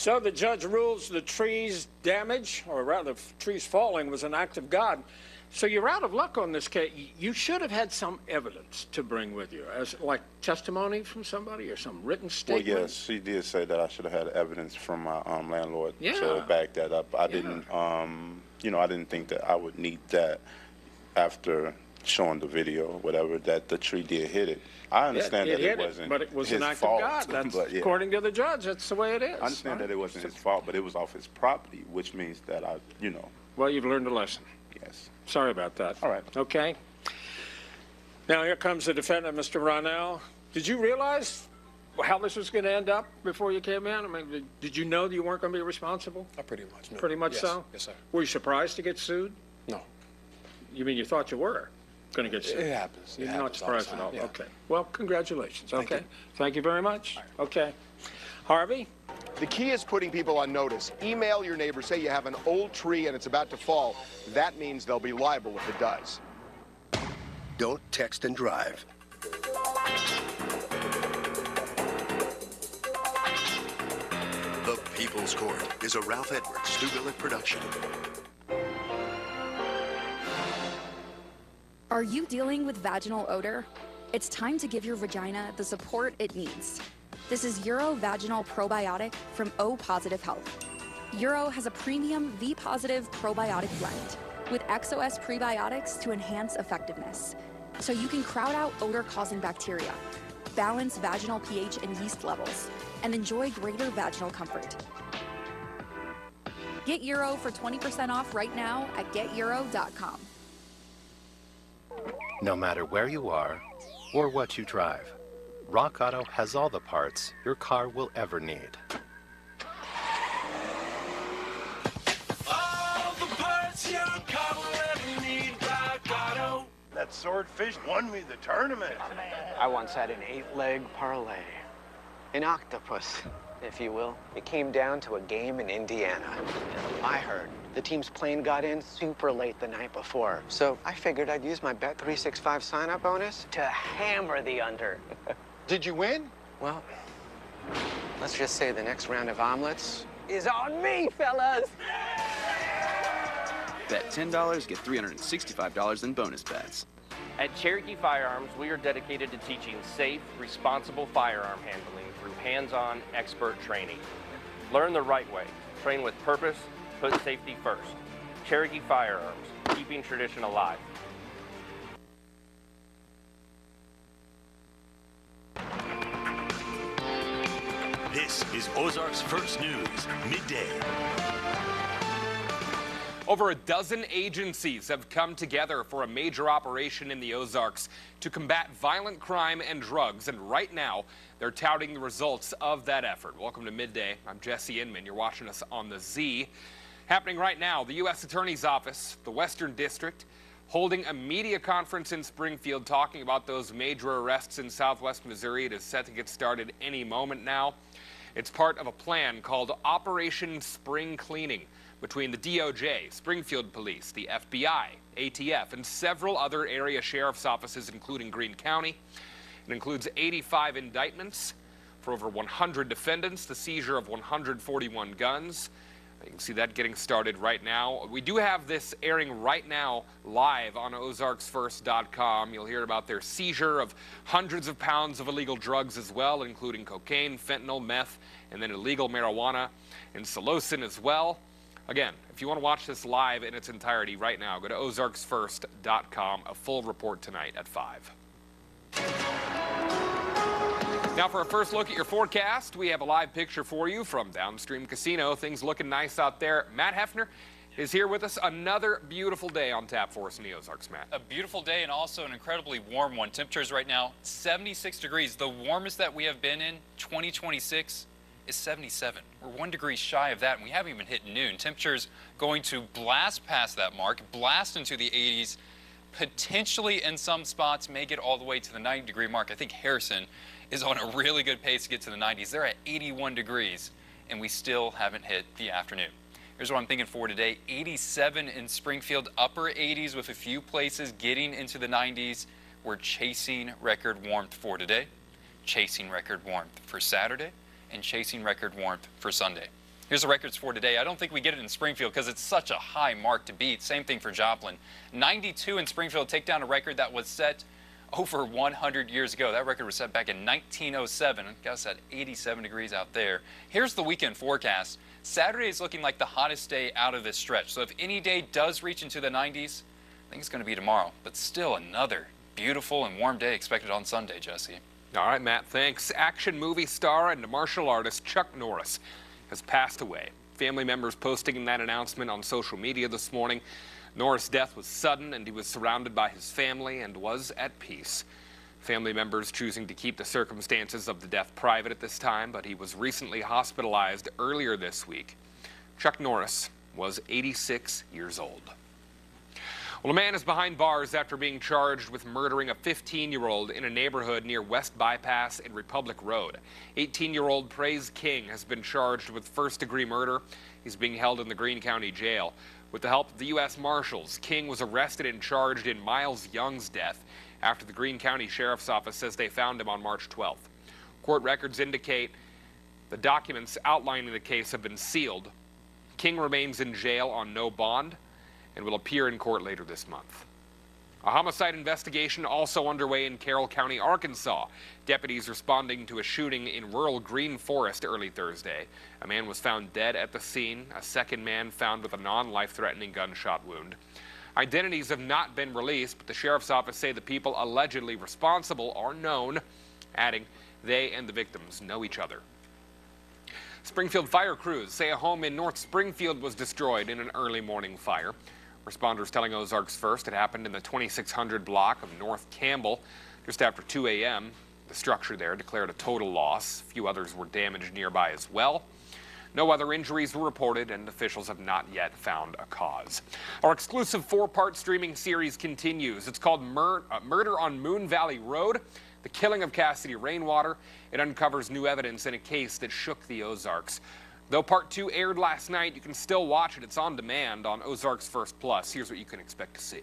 So the judge rules the tree's damage, or rather trees falling, was an act of God. So you're out of luck on this case. You should have had some evidence to bring with you, as like testimony from somebody or some written statement. Well, yes, she did say that I should have had evidence from my landlord Yeah. to back that up. I didn't, you know, I didn't think that I would need that after showing the video, whatever, that the tree did hit it. I understand that it wasn't but it was his an act fault. of God. That's, but, yeah. according to the judge, that's the way it is. I understand that it wasn't his fault, but it was off his property, which means that I, you know. Well, you've learned a lesson. Yes. Sorry about that. All right. Okay. Now here comes the defendant, Mr. Ronell. Did you realize how this was going to end up before you came in? I mean, did you know that you weren't going to be responsible? Pretty much. No. Pretty much Yes. so? Yes, sir. Were you surprised to get sued? No. You mean you thought you were going to get sued? It happens. It You're happens not all the surprised at time, all? yeah. Okay. Well, congratulations. Thank Okay. you. Thank you very much. Okay. Harvey? The key is putting people on notice. Email your neighbor, say you have an old tree and it's about to fall. That means they'll be liable if it does. Don't text and drive. The People's Court is a Ralph Edwards, Stu Billett production. Are you dealing with vaginal odor? It's time to give your vagina the support it needs. This is Urovaginal Probiotic from O Positive Health. Uro has a premium V Positive probiotic blend with XOS prebiotics to enhance effectiveness, so you can crowd out odor-causing bacteria, balance vaginal pH and yeast levels, and enjoy greater vaginal comfort. Get Uro for 20% off right now at geturo.com. No matter where you are or what you drive, Rock Auto has all the parts your car will ever need. All the parts your car will ever need, Rock Auto. That swordfish won me the tournament. I once had an 8-leg parlay. An octopus, if you will. It came down to a game in Indiana. I heard the team's plane got in super late the night before, so I figured I'd use my Bet365 sign-up bonus to hammer the under. Did you win? Well, let's just say the next round of omelets is on me, fellas! Bet $10, get $365 in bonus bets. At Cherokee Firearms, we are dedicated to teaching safe, responsible firearm handling through hands-on expert training. Learn the right way. Train with purpose. Put safety first. Cherokee Firearms, keeping tradition alive. This is Ozarks First News, midday. Over a dozen agencies have come together for a major operation in the Ozarks to combat violent crime and drugs, and right now they're touting the results of that effort. Welcome to Midday. I'm Jesse Inman. You're watching us on the Z. Happening right now, the U.S. Attorney's Office, the Western District, holding a media conference in Springfield talking about those major arrests in southwest Missouri. It is set to get started any moment now. It's part of a plan called Operation Spring Cleaning between the DOJ, Springfield Police, the FBI, ATF, and several other area sheriff's offices, including Greene County. It includes 85 indictments for over 100 defendants, the seizure of 141 guns. You can see that getting started right now. We do have this airing right now live on ozarksfirst.com. You'll hear about their seizure of hundreds of pounds of illegal drugs as well, including cocaine, fentanyl, meth, and then illegal marijuana and psilocin as well. Again, if you want to watch this live in its entirety right now, go to ozarksfirst.com. A full report tonight at 5. Now for a first look at your forecast, we have a live picture for you from Downstream Casino. Things looking nice out there. Matt Hefner is here with us. Another beautiful day on tap for us in the Ozarks, Matt. A beautiful day and also an incredibly warm one. Temperatures right now, 76 degrees. The warmest that we have been in 2026 is 77. We're 1 degree shy of that, and we haven't even hit noon. Temperatures going to blast past that mark, blast into the 80s, potentially in some spots may get all the way to the 90-degree mark. I think Harrison is on a really good pace to get to the 90s. They're at 81 degrees, and we still haven't hit the afternoon. Here's what I'm thinking for today. 87 in Springfield, upper 80s with a few places getting into the 90s. We're chasing record warmth for today, chasing record warmth for Saturday, and chasing record warmth for Sunday. Here's the records for today. I don't think we get it in Springfield because it's such a high mark to beat. Same thing for Joplin. 92 in Springfield, take down a record that was set over 100 years ago. That record was set back in 1907. I guess at 87 degrees out there. Here's the weekend forecast. Saturday is looking like the hottest day out of this stretch. So if any day does reach into the 90s, I think it's going to be tomorrow. But still another beautiful and warm day expected on Sunday, Jesse. All right, Matt, thanks. Action movie star and martial artist Chuck Norris has passed away. Family members posting that announcement on social media this morning. Norris' death was sudden, and he was surrounded by his family and was at peace. Family members choosing to keep the circumstances of the death private at this time, but he was recently hospitalized earlier this week. Chuck Norris was 86 years old. Well, a man is behind bars after being charged with murdering a 15-year-old in a neighborhood near West Bypass and Republic Road. 18-year-old Praise King has been charged with first-degree murder. He's being held in the Greene County Jail. With the help of the U.S. Marshals, King was arrested and charged in Miles Young's death after the Greene County Sheriff's Office says they found him on March 12th. Court records indicate the documents outlining the case have been sealed. King remains in jail on no bond and will appear in court later this month. A homicide investigation also underway in Carroll County, Arkansas. Deputies responding to a shooting in rural Green Forest early Thursday. A man was found dead at the scene. A second man found with a non-life-threatening gunshot wound. Identities have not been released, but the sheriff's office say the people allegedly responsible are known, adding they and the victims know each other. Springfield fire crews say a home in North Springfield was destroyed in an early morning fire. Responders telling Ozarks First it happened in the 2600 block of North Campbell just after 2 a.m. The structure there declared a total loss. A few others were damaged nearby as well. No other injuries were reported, and officials have not yet found a cause. Our exclusive 4-part streaming series continues. It's called Murder on Moon Valley Road, the killing of Cassidy Rainwater. It uncovers new evidence in a case that shook the Ozarks. Though Part 2 aired last night, you can still watch it. It's on demand on Ozarks First Plus. Here's what you can expect to see.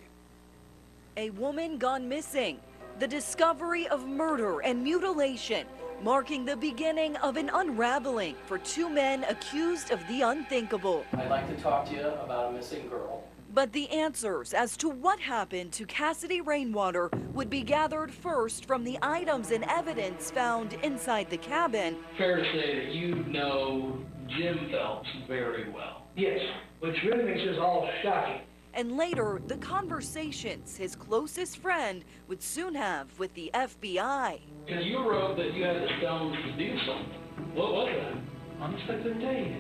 A woman gone missing. The discovery of murder and mutilation, marking the beginning of an unraveling for 2 men accused of the unthinkable. I'd like to talk to you about a missing girl. But the answers as to what happened to Cassidy Rainwater would be gathered first from the items and evidence found inside the cabin. Fair to say that you know Jim Phelps very well. Yes, which really makes this all shocking. And later, the conversations his closest friend would soon have with the FBI. Because you wrote that you had the stones to do something. What was that? Honestly, I couldn't tell you.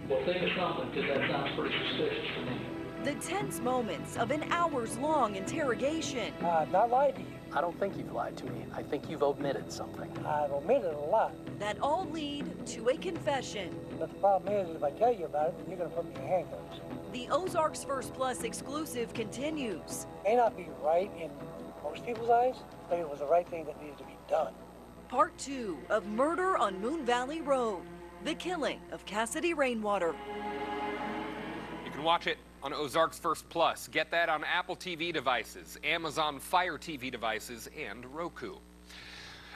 Well, think of something, because that sounds pretty suspicious to me. The tense moments of an hours-long interrogation. I've not lied to you. I don't think you've lied to me. I think you've omitted something. I've omitted a lot. That all lead to a confession. But the problem is, if I tell you about it, then you're going to put me in handcuffs. The Ozarks First Plus exclusive continues. May not be right in most people's eyes, but it was the right thing that needed to be done. Part 2 of Murder on Moon Valley Road, the killing of Cassidy Rainwater. You can watch it on Ozarks First Plus. Get that on Apple TV devices, Amazon Fire TV devices, and Roku.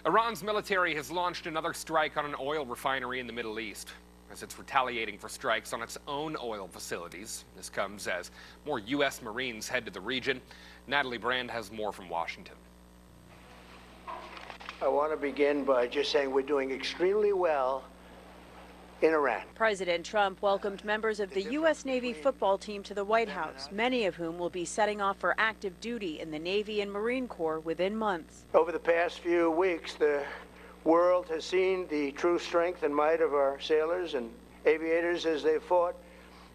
Iran's military has launched another strike on an oil refinery in the Middle East as it's retaliating for strikes on its own oil facilities. This comes as more U.S. Marines head to the region. Natalie Brand has more from Washington. I want to begin by just saying we're doing extremely well in Iran. President Trump welcomed members of the U.S. Navy football team to the White House, many of whom will be setting off for active duty in the Navy and Marine Corps within months. Over the past few weeks, the world has seen the true strength and might of our sailors and aviators as they fought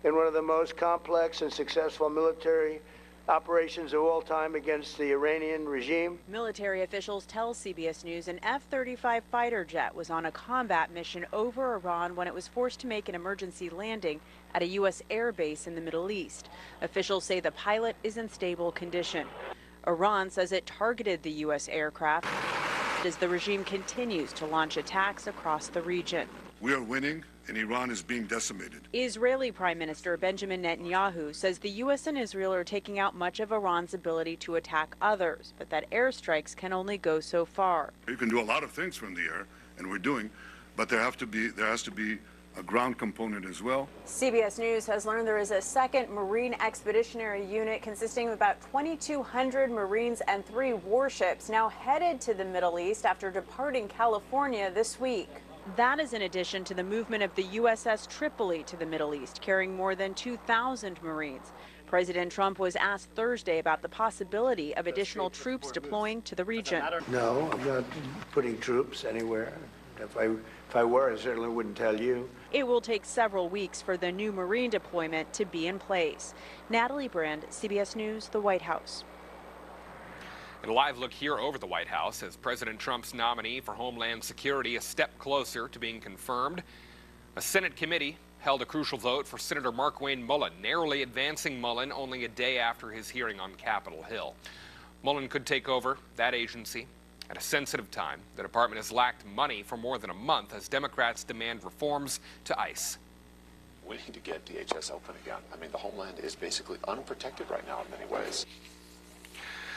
in one of the most complex and successful military operations of all time against the Iranian regime. Military officials tell CBS News an F-35 fighter jet was on a combat mission over Iran when it was forced to make an emergency landing at a U.S. air base in the Middle East. Officials say the pilot is in stable condition. Iran says it targeted the U.S. aircraft as the regime continues to launch attacks across the region. We are winning, and Iran is being decimated. Israeli Prime Minister Benjamin Netanyahu says the U.S. and Israel are taking out much of Iran's ability to attack others, but that airstrikes can only go so far. You can do a lot of things from the air, and we're doing, but there has to be a ground component as well. CBS News has learned there is a second Marine Expeditionary Unit consisting of about 2,200 Marines and 3 warships now headed to the Middle East after departing California this week. That is in addition to the movement of the USS Tripoli to the Middle East, carrying more than 2,000 Marines. President Trump was asked Thursday about the possibility of additional troops deploying to the region. No, I'm not putting troops anywhere. If I were, I certainly wouldn't tell you. It will take several weeks for the new Marine deployment to be in place. Natalie Brand, CBS News, the White House. And a live look here over the White House as President Trump's nominee for Homeland Security a step closer to being confirmed. A Senate committee held a crucial vote for Senator Markwayne Mullin, narrowly advancing Mullin only a day after his hearing on Capitol Hill. Mullin could take over that agency at a sensitive time. The department has lacked money for more than a month as Democrats demand reforms to ICE. We need to get DHS open again. I mean, the Homeland is basically unprotected right now in many ways.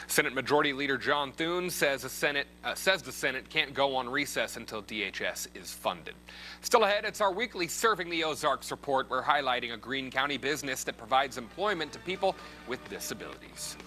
Senate Majority Leader John Thune says the Senate can't go on recess until DHS is funded. Still ahead, it's our weekly Serving the Ozarks report. We're highlighting a Greene County business that provides employment to people with disabilities.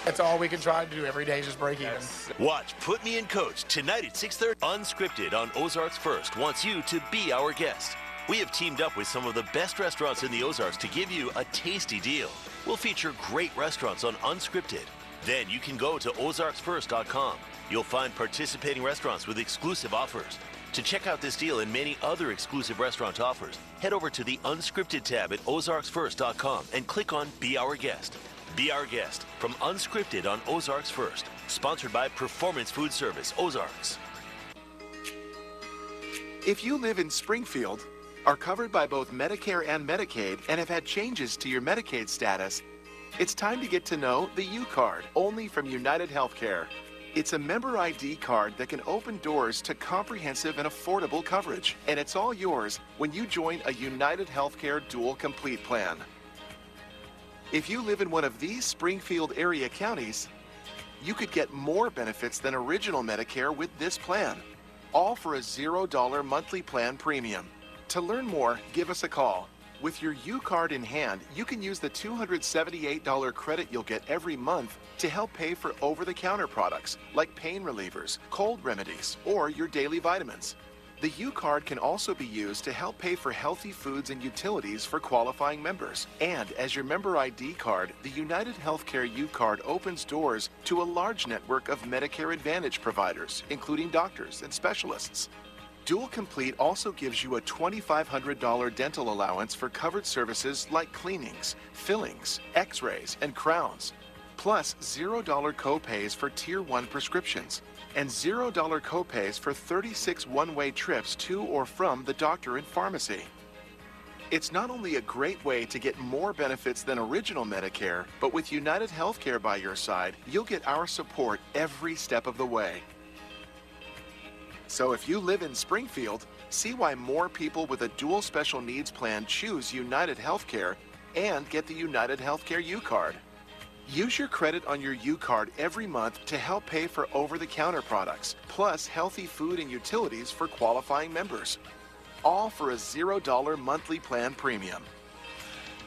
That's all we can try to do every day is just break even. Watch Put Me in Coach tonight at 6:30. Unscripted on Ozarks First wants you to be our guest. We have teamed up with some of the best restaurants in the Ozarks to give you a tasty deal. We'll feature great restaurants on Unscripted. Then you can go to ozarksfirst.com. You'll find participating restaurants with exclusive offers. To check out this deal and many other exclusive restaurant offers, head over to the Unscripted tab at ozarksfirst.com and click on Be Our Guest. Be Our Guest from Unscripted on Ozarks First. Sponsored by Performance Food Service, Ozarks. If you live in Springfield, are covered by both Medicare and Medicaid, and have had changes to your Medicaid status, it's time to get to know the U-Card, only from United Healthcare. It's a member ID card that can open doors to comprehensive and affordable coverage, and it's all yours when you join a United Healthcare Dual Complete plan. If you live in one of these Springfield area counties, you could get more benefits than original Medicare with this plan, all for a $0 monthly plan premium. To learn more, give us a call. With your U-Card in hand, you can use the $278 credit you'll get every month to help pay for over-the-counter products like pain relievers, cold remedies, or your daily vitamins. The U-Card can also be used to help pay for healthy foods and utilities for qualifying members. And as your member ID card, the United Healthcare U-Card opens doors to a large network of Medicare Advantage providers, including doctors and specialists. Dual Complete also gives you a $2,500 dental allowance for covered services like cleanings, fillings, x-rays, and crowns, plus $0 copays for Tier 1 prescriptions, and $0 copays for 36 one-way trips to or from the doctor and pharmacy. It's not only a great way to get more benefits than original Medicare, but with United Healthcare by your side, you'll get our support every step of the way. So if you live in Springfield, see why more people with a dual special needs plan choose United Healthcare and get the United Healthcare U-Card. Use your credit on your U-Card every month to help pay for over-the-counter products, plus healthy food and utilities for qualifying members. All for a $0 monthly plan premium.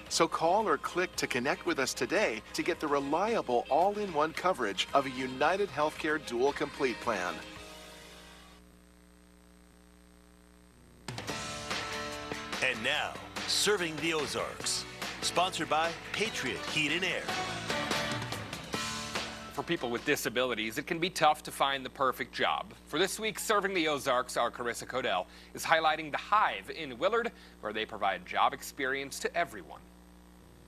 So call or click to connect with us today to get the reliable all-in-one coverage of a United Healthcare Dual Complete plan. And now, Serving the Ozarks. Sponsored by Patriot Heat and Air. For people with disabilities, it can be tough to find the perfect job. For this week, Serving the Ozarks, our Carissa Codell is highlighting the Hive in Willard, where they provide job experience to everyone.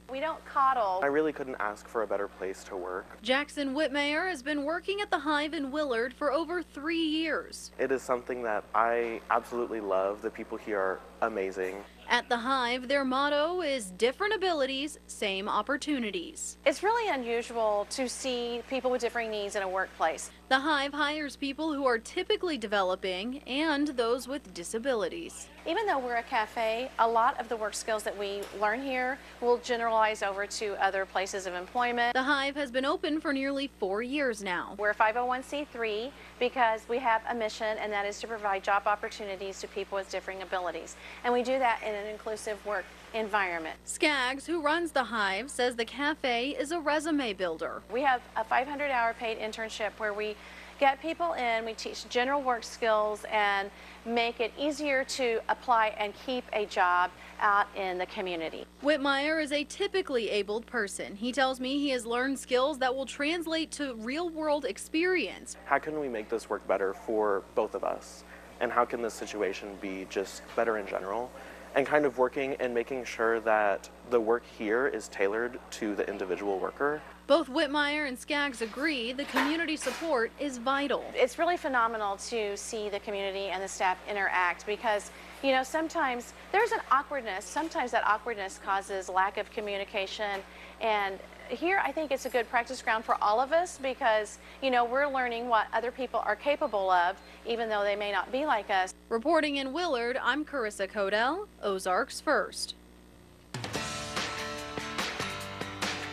We don't coddle. I really couldn't ask for a better place to work. Jackson Whitmayer has been working at the Hive in Willard for over 3 years. It is something that I absolutely love. The people here are amazing. At the Hive, their motto is different abilities, same opportunities. It's really unusual to see people with differing needs in a workplace. The Hive hires people who are typically developing and those with disabilities. Even though we're a cafe, a lot of the work skills that we learn here will generalize lateralize over to other places of employment. The Hive has been open for nearly 4 years now. We're a 501c3 because we have a mission, and that is to provide job opportunities to people with differing abilities. And we do that in an inclusive work environment. Skaggs, who runs the Hive, says the cafe is a resume builder. We have a 500-hour paid internship where we get people in, we teach general work skills and make it easier to apply and keep a job out in the community. Whitmire is a typically abled person. He tells me he has learned skills that will translate to real-world experience. How can we make this work better for both of us? And how can this situation be just better in general? And kind of working and making sure that the work here is tailored to the individual worker. Both Whitmire and Skaggs agree the community support is vital. It's really phenomenal to see the community and the staff interact because, you know, sometimes there's an awkwardness. Sometimes that awkwardness causes lack of communication. And here I think it's a good practice ground for all of us because, you know, we're learning what other people are capable of, even though they may not be like us. Reporting in Willard, I'm Carissa Codell, Ozarks First.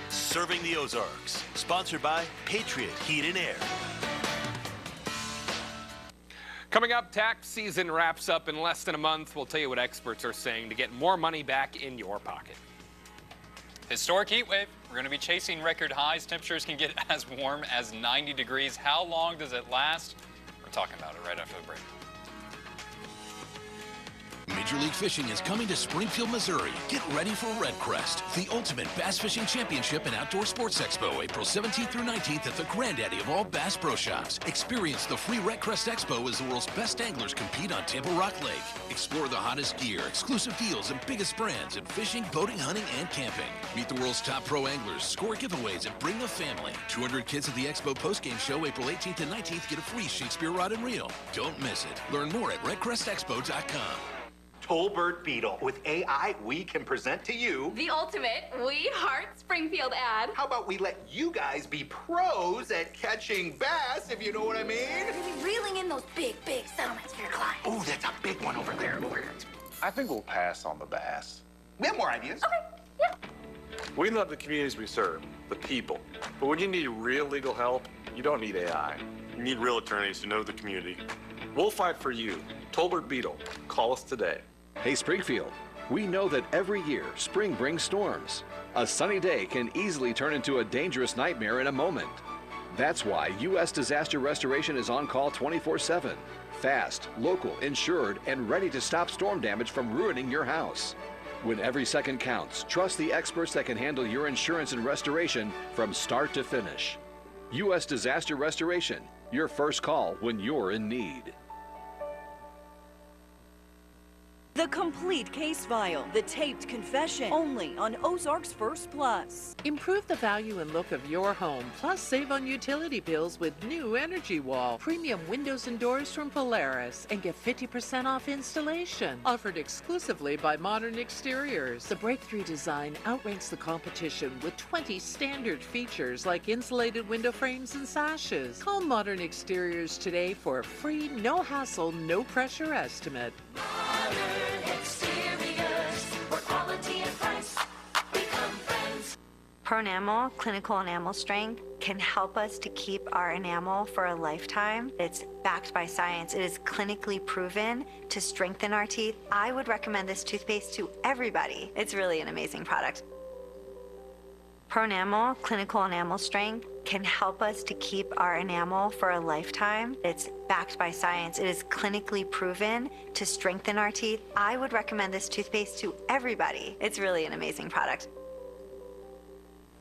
Serving the Ozarks, sponsored by Patriot Heat and Air. Coming up, tax season wraps up in less than a month. We'll tell you what experts are saying to get more money back in your pocket. Historic heat wave. We're going to be chasing record highs. Temperatures can get as warm as 90 degrees. How long does it last? We're talking about it right after the break. Major League Fishing is coming to Springfield, Missouri. Get ready for RedCrest, the ultimate bass fishing championship and outdoor sports expo, April 17th through 19th at the granddaddy of all Bass Pro Shops. Experience the free RedCrest Expo as the world's best anglers compete on Tampa Rock Lake. Explore the hottest gear, exclusive deals, and biggest brands in fishing, boating, hunting, and camping. Meet the world's top pro anglers, score giveaways, and bring the family. 200 kids at the Expo postgame show, April 18th and 19th. Get a free Shakespeare rod and reel. Don't miss it. Learn more at redcrestexpo.com. Tolbert Beetle. With AI, we can present to you the ultimate We Heart Springfield ad. How about we let you guys be pros at catching bass, if you know what I mean? You'll be reeling in those big settlements for your clients. Oh, that's a big one over there. I think we'll pass on the bass. We have more ideas. Okay, yeah. We love the communities we serve, the people. But when you need real legal help, you don't need AI. You need real attorneys who know the community. We'll fight for you. Tolbert Beetle. Call us today. Hey Springfield, we know that every year spring brings storms. A sunny day can easily turn into a dangerous nightmare in a moment. That's why U.S. Disaster Restoration is on call 24/7. Fast, local, insured, and ready to stop storm damage from ruining your house. When every second counts, trust the experts that can handle your insurance and restoration from start to finish. U.S. Disaster Restoration, your first call when you're in need. The complete case file, the taped confession, only on Ozarks First Plus. Improve the value and look of your home, plus save on utility bills with new Energy Wall. Premium windows and doors from Polaris, and get 50% off installation. Offered exclusively by Modern Exteriors. The breakthrough design outranks the competition with 20 standard features like insulated window frames and sashes. Call Modern Exteriors today for a free, no-hassle, no-pressure estimate. Exteriors, where quality and price become friends. Pronamel, clinical enamel strength, can help us to keep our enamel for a lifetime. It's backed by science. It is clinically proven to strengthen our teeth. I would recommend this toothpaste to everybody. It's really an amazing product. Pronamel, clinical enamel strength, can help us to keep our enamel for a lifetime. It's backed by science. It is clinically proven to strengthen our teeth. I would recommend this toothpaste to everybody. It's really an amazing product.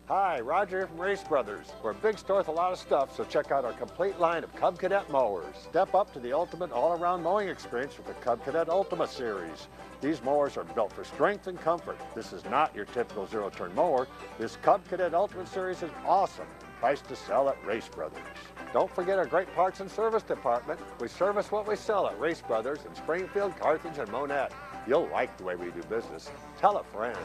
Hi, Roger here from Race Brothers. We're a big store with a lot of stuff, so check out our complete line of Cub Cadet mowers. Step up to the ultimate all-around mowing experience with the Cub Cadet Ultima series. These mowers are built for strength and comfort. This is not your typical zero-turn mower. This Cub Cadet Ultimate series is awesome. Priced to sell at Race Brothers. Don't forget our great parts and service department. We service what we sell at Race Brothers in Springfield, Carthage, and Monette. You'll like the way we do business. Tell a friend.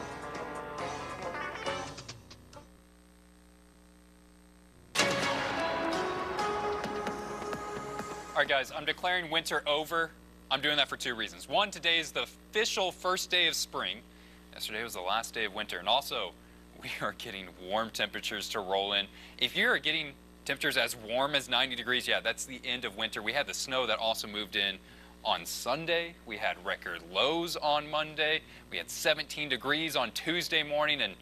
All right, guys, I'm declaring winter over. I'm doing that for two reasons. One, today is the official first day of spring. Yesterday was the last day of winter. And also, we are getting warm temperatures to roll in. If you're getting temperatures as warm as 90 degrees, yeah, that's the end of winter. We had the snow that also moved in on Sunday. We had record lows on Monday. We had 17 degrees on Tuesday morning, and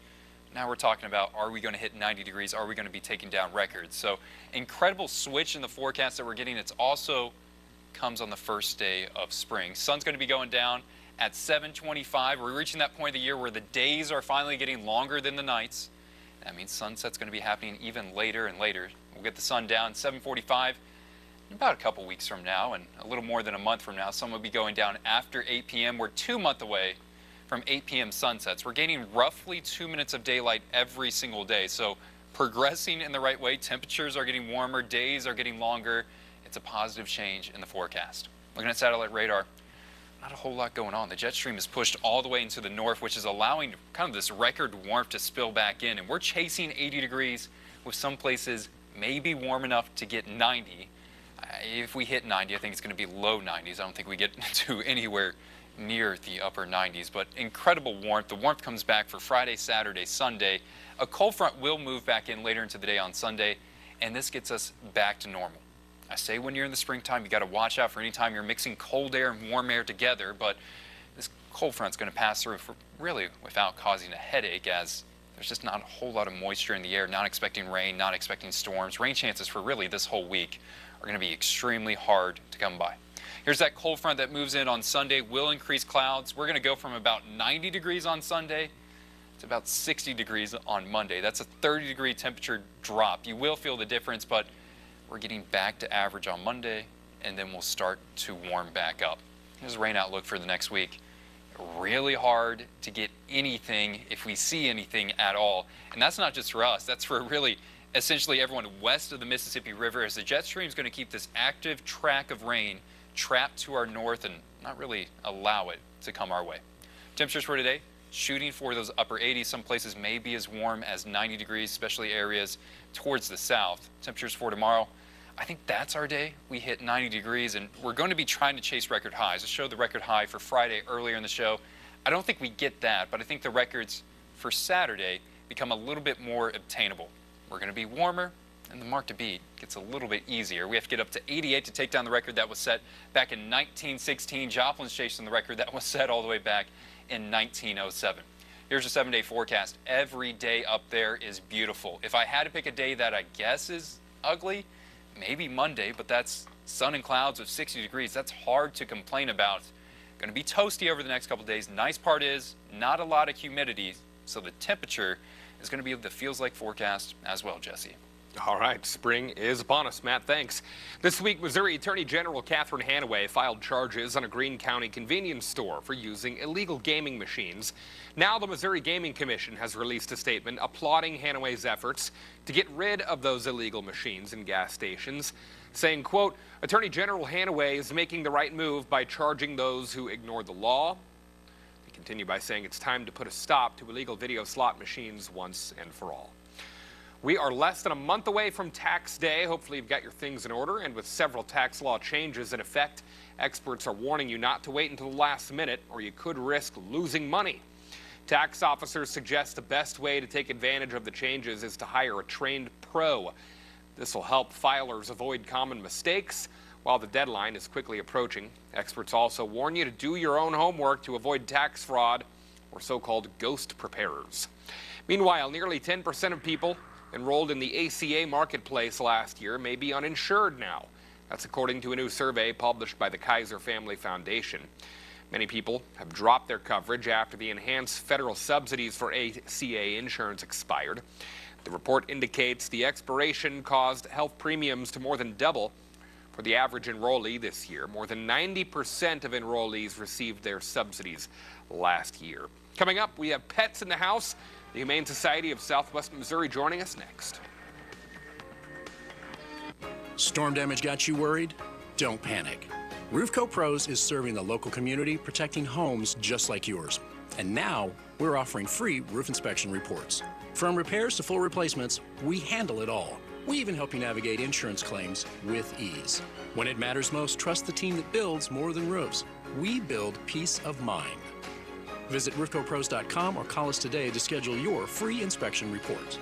now we're talking about, are we going to hit 90 degrees? Are we going to be taking down records? So incredible switch in the forecast that we're getting. It's also comes on the first day of spring. Sun's going to be going down at 7:25. We're reaching that point of the year where the days are finally getting longer than the nights. That means sunset's going to be happening even later and later. We'll get the sun down 7:45 in about a couple weeks from now, and a little more than a month from now. Sun will be going down after 8 p.m. We're 2 months away from 8 p.m. sunsets. We're gaining roughly 2 minutes of daylight every single day. So progressing in the right way. Temperatures are getting warmer. Days are getting longer. It's a positive change in the forecast. Looking at satellite radar, not a whole lot going on. The jet stream is pushed all the way into the north, which is allowing kind of this record warmth to spill back in. And we're chasing 80 degrees with some places maybe warm enough to get 90. If we hit 90, I think it's going to be low 90s. I don't think we get to anywhere near the upper 90s, but incredible warmth. The warmth comes back for Friday, Saturday, Sunday. A cold front will move back in later into the day on Sunday, and this gets us back to normal. I say when you're in the springtime, you got to watch out for any time you're mixing cold air and warm air together, but this cold front's going to pass through really without causing a headache, as there's just not a whole lot of moisture in the air. Not expecting rain, not expecting storms. Rain chances for really this whole week are going to be extremely hard to come by. Here's that cold front that moves in on Sunday, will increase clouds. We're going to go from about 90 degrees on Sunday to about 60 degrees on Monday. That's a 30-degree temperature drop. You will feel the difference, but we're getting back to average on Monday, and then we'll start to warm back up. Here's a rain outlook for the next week. Really hard to get anything, if we see anything at all. And that's not just for us. That's for really essentially everyone west of the Mississippi River, as the jet stream is going to keep this active track of rain trapped to our north and not really allow it to come our way. Temperatures for today, shooting for those upper 80s. Some places may be as warm as 90 degrees, especially areas towards the south. Temperatures for tomorrow, I think that's our day. We hit 90 degrees, and we're going to be trying to chase record highs. I showed the record high for Friday earlier in the show. I don't think we get that, but I think the records for Saturday become a little bit more obtainable. We're going to be warmer, and the mark to beat gets a little bit easier. We have to get up to 88 to take down the record that was set back in 1916. Joplin's chasing the record that was set all the way back in 1907. Here's a 7-day forecast. Every day up there is beautiful. If I had to pick a day that I guess is ugly, maybe Monday, but that's sun and clouds of 60 degrees. That's hard to complain about. Going to be toasty over the next couple days. Nice part is not a lot of humidity, so the temperature is going to be the feels like forecast as well, Jesse. All right, spring is upon us, Matt. Thanks. This week, Missouri Attorney General Catherine Hanaway filed charges on a Greene County convenience store for using illegal gaming machines. Now, the Missouri Gaming Commission has released a statement applauding Hanaway's efforts to get rid of those illegal machines in gas stations, saying, quote, Attorney General Hanaway is making the right move by charging those who ignore the law. They continue by saying it's time to put a stop to illegal video slot machines once and for all. We are less than a month away from tax day. Hopefully you've got your things in order, and with several tax law changes in effect, experts are warning you not to wait until the last minute or you could risk losing money. Tax officers suggest the best way to take advantage of the changes is to hire a trained pro. This will help filers avoid common mistakes while the deadline is quickly approaching. Experts also warn you to do your own homework to avoid tax fraud or so-called ghost preparers. Meanwhile, nearly 10% of people enrolled in the ACA marketplace last year may be uninsured now. That's according to a new survey published by the Kaiser Family Foundation. Many people have dropped their coverage after the enhanced federal subsidies for ACA insurance expired. The report indicates the expiration caused health premiums to more than double for the average enrollee this year. More than 90% of enrollees received their subsidies last year. Coming up, we have pets in the house. The Humane Society of Southwest Missouri joining us next. Storm damage got you worried? Don't panic. Roofco Pros is serving the local community, protecting homes just like yours. And now, we're offering free roof inspection reports. From repairs to full replacements, we handle it all. We even help you navigate insurance claims with ease. When it matters most, trust the team that builds more than roofs. We build peace of mind. Visit roofcopros.com or call us today to schedule your free inspection report.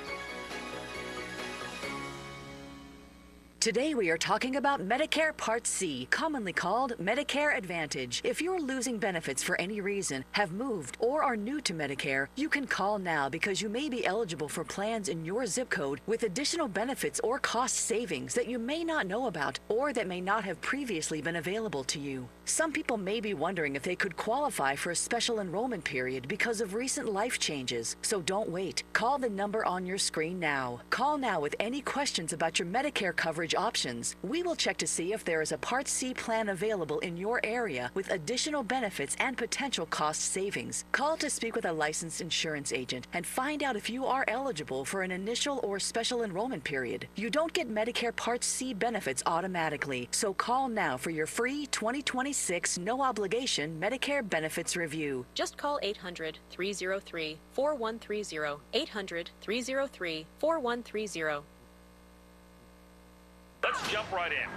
Today we are talking about Medicare Part C, commonly called Medicare Advantage. If you're losing benefits for any reason, have moved, or are new to Medicare, you can call now because you may be eligible for plans in your zip code with additional benefits or cost savings that you may not know about or that may not have previously been available to you. Some people may be wondering if they could qualify for a special enrollment period because of recent life changes. So don't wait. Call the number on your screen now. Call now with any questions about your Medicare coverage options. We will check to see if there is a Part C plan available in your area with additional benefits and potential cost savings. Call to speak with a licensed insurance agent and find out if you are eligible for an initial or special enrollment period. You don't get Medicare Part C benefits automatically, so call now for your free 2026 no obligation Medicare benefits review. Just call 800-303-4130. 800-303-4130. Let's jump right in.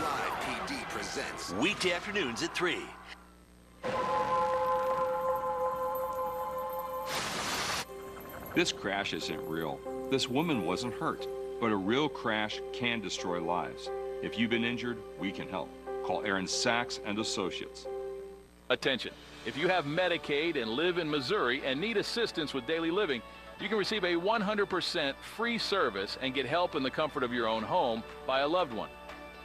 Live PD presents weekday afternoons at 3. This crash isn't real. This woman wasn't hurt. But a real crash can destroy lives. If you've been injured, we can help. Call Aaron Sachs and Associates. Attention. If you have Medicaid and live in Missouri and need assistance with daily living, you can receive a 100% free service and get help in the comfort of your own home by a loved one.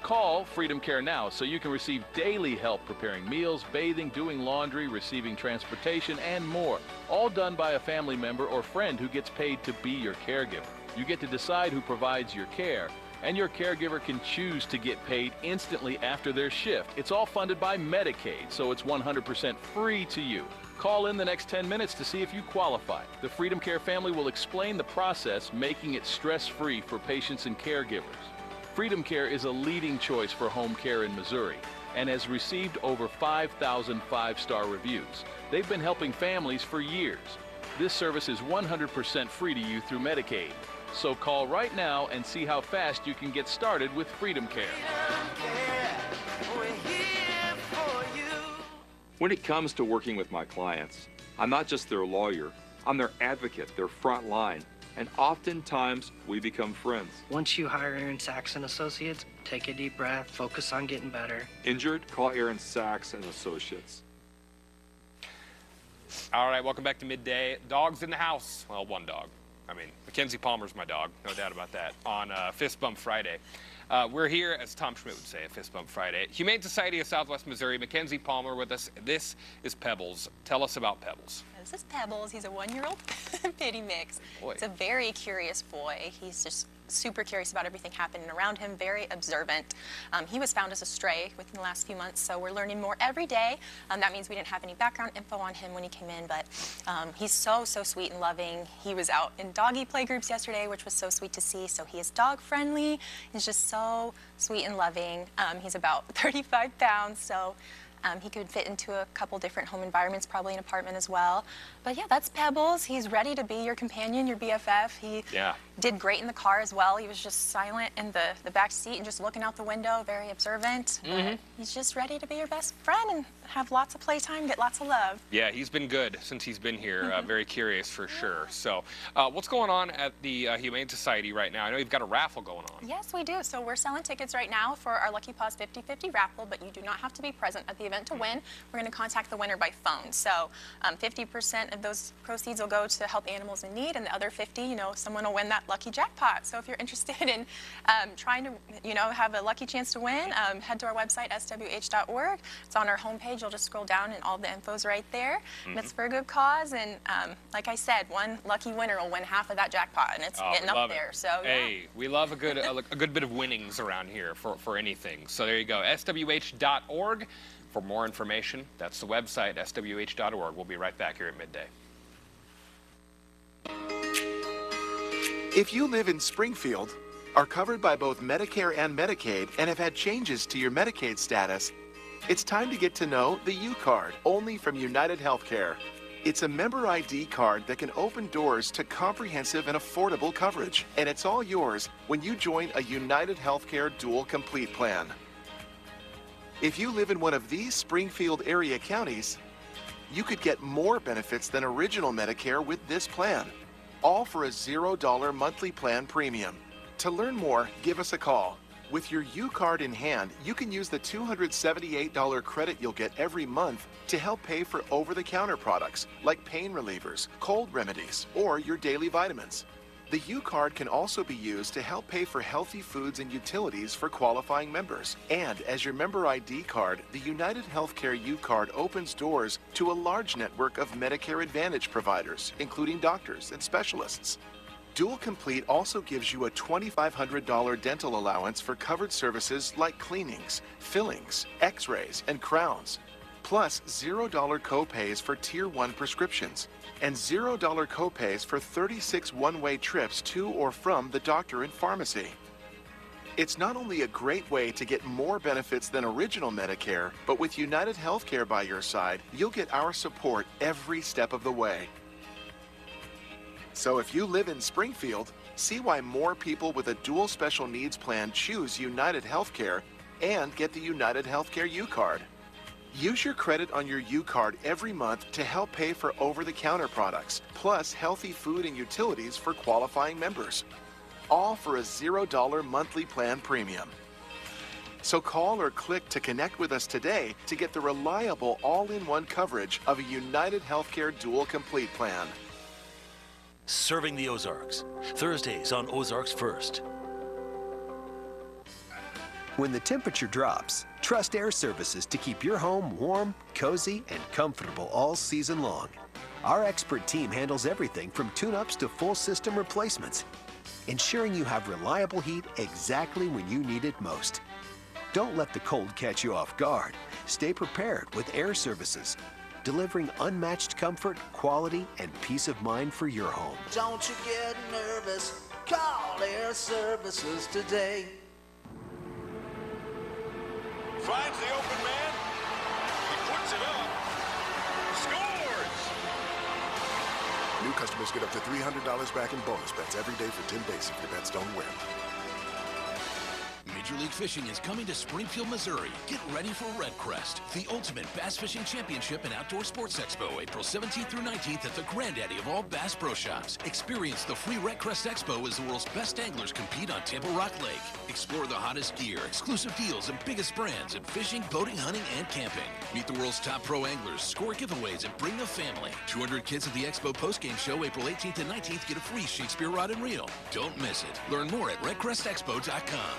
Call Freedom Care now so you can receive daily help preparing meals, bathing, doing laundry, receiving transportation, and more. All done by a family member or friend who gets paid to be your caregiver. You get to decide who provides your care, and your caregiver can choose to get paid instantly after their shift. It's all funded by Medicaid, so it's 100% free to you. Call in the next 10 minutes to see if you qualify. The Freedom Care family will explain the process, making it stress-free for patients and caregivers. Freedom Care is a leading choice for home care in Missouri and has received over 5,000 five-star reviews. They've been helping families for years. This service is 100% free to you through Medicaid. So call right now and see how fast you can get started with Freedom Care. When it comes to working with my clients, I'm not just their lawyer, I'm their advocate, their front line, and oftentimes we become friends. Once you hire Aaron Sachs and Associates, take a deep breath, focus on getting better. Injured? Call Aaron Sachs and Associates. All right, welcome back to Midday. Dogs in the house. Well, one dog. I mean, Mackenzie Palmer's my dog, no doubt about that, on Fist Bump Friday. We're here, as Tom Schmidt would say, at Fist Bump Friday. Humane Society of Southwest Missouri, Mackenzie Palmer with us. This is Pebbles. Tell us about Pebbles. This is Pebbles. He's a 1-year-old pitty mix. Boy. He's a very curious boy. He's just super curious about everything happening around him, very observant. He was found as a stray within the last few months, so we're learning more every day. That means we didn't have any background info on him when he came in, but he's so sweet and loving. He was out in doggy play groups yesterday, which was so sweet to see, so he is dog friendly. He's just so sweet and loving. He's about 35 pounds, so he could fit into a couple different home environments, probably an apartment as well. But yeah, that's Pebbles. He's ready to be your companion, your BFF. He did great in the car as well. He was just silent in the back seat and just looking out the window, very observant. But he's just ready to be your best friend and have lots of playtime, get lots of love. Yeah, he's been good since he's been here. Very curious for sure. So what's going on at the Humane Society right now? I know you've got a raffle going on. Yes, we do. So we're selling tickets right now for our Lucky Paws 50/50 raffle, but you do not have to be present at the event to win. We're going to contact the winner by phone. So 50% of those proceeds will go to help animals in need, and the other 50, someone will win that lucky jackpot. So if you're interested in trying to, have a lucky chance to win, head to our website, swh.org. It's on our homepage. You'll just scroll down and all the info's right there. And it's for a good cause. And like I said, one lucky winner will win half of that jackpot, and it's getting up there. So hey, we love a good bit of winnings around here for anything. So there you go, swh.org. For more information, that's the website, swh.org. We'll be right back here at midday. If you live in Springfield, are covered by both Medicare and Medicaid, and have had changes to your Medicaid status, it's time to get to know the U-Card, only from United Healthcare. It's a member ID card that can open doors to comprehensive and affordable coverage, and it's all yours when you join a United Healthcare Dual Complete plan. If you live in one of these Springfield area counties, you could get more benefits than original Medicare with this plan. All for a $0 monthly plan premium. To learn more, give us a call. With your U-Card in hand, you can use the $278 credit you'll get every month to help pay for over-the-counter products like pain relievers, cold remedies, or your daily vitamins. The U-Card can also be used to help pay for healthy foods and utilities for qualifying members. And as your member ID card, the United Healthcare U-Card opens doors to a large network of Medicare Advantage providers, including doctors and specialists. Dual Complete also gives you a $2,500 dental allowance for covered services like cleanings, fillings, x-rays, and crowns. Plus $0 copays for Tier 1 prescriptions, and $0 copays for 36 one-way trips to or from the doctor and pharmacy. It's not only a great way to get more benefits than original Medicare, but with United Healthcare by your side, you'll get our support every step of the way. So if you live in Springfield, see why more people with a dual special needs plan choose United Healthcare and get the United Healthcare U-Card. Use your credit on your U-Card every month to help pay for over-the-counter products, plus healthy food and utilities for qualifying members. All for a $0 monthly plan premium. So call or click to connect with us today to get the reliable all-in-one coverage of a United Healthcare Dual Complete plan. Serving the Ozarks. Thursdays on Ozarks First. When the temperature drops, trust Air Services to keep your home warm, cozy, and comfortable all season long. Our expert team handles everything from tune-ups to full system replacements, ensuring you have reliable heat exactly when you need it most. Don't let the cold catch you off guard. Stay prepared with Air Services, delivering unmatched comfort, quality, and peace of mind for your home. Don't you get nervous, call Air Services today. Finds the open man. He puts it up. Scores! New customers get up to $300 back in bonus bets every day for 10 days if your bets don't win. Major League Fishing is coming to Springfield, Missouri. Get ready for Red Crest, the ultimate bass fishing championship and outdoor sports expo, April 17th through 19th at the granddaddy of all Bass Pro Shops. Experience the free Red Crest Expo as the world's best anglers compete on Tampa Rock Lake. Explore the hottest gear, exclusive deals, and biggest brands in fishing, boating, hunting, and camping. Meet the world's top pro anglers, score giveaways, and bring the family. 200 kids at the Expo postgame show, April 18th and 19th, get a free Shakespeare rod and reel. Don't miss it. Learn more at redcrestexpo.com.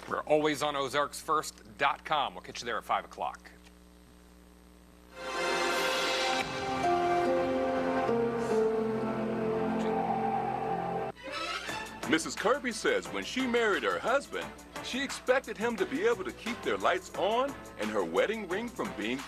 We're always on OzarksFirst.com. We'll catch you there at 5 o'clock. Mrs. Kirby says when she married her husband, she expected him to be able to keep their lights on and her wedding ring from being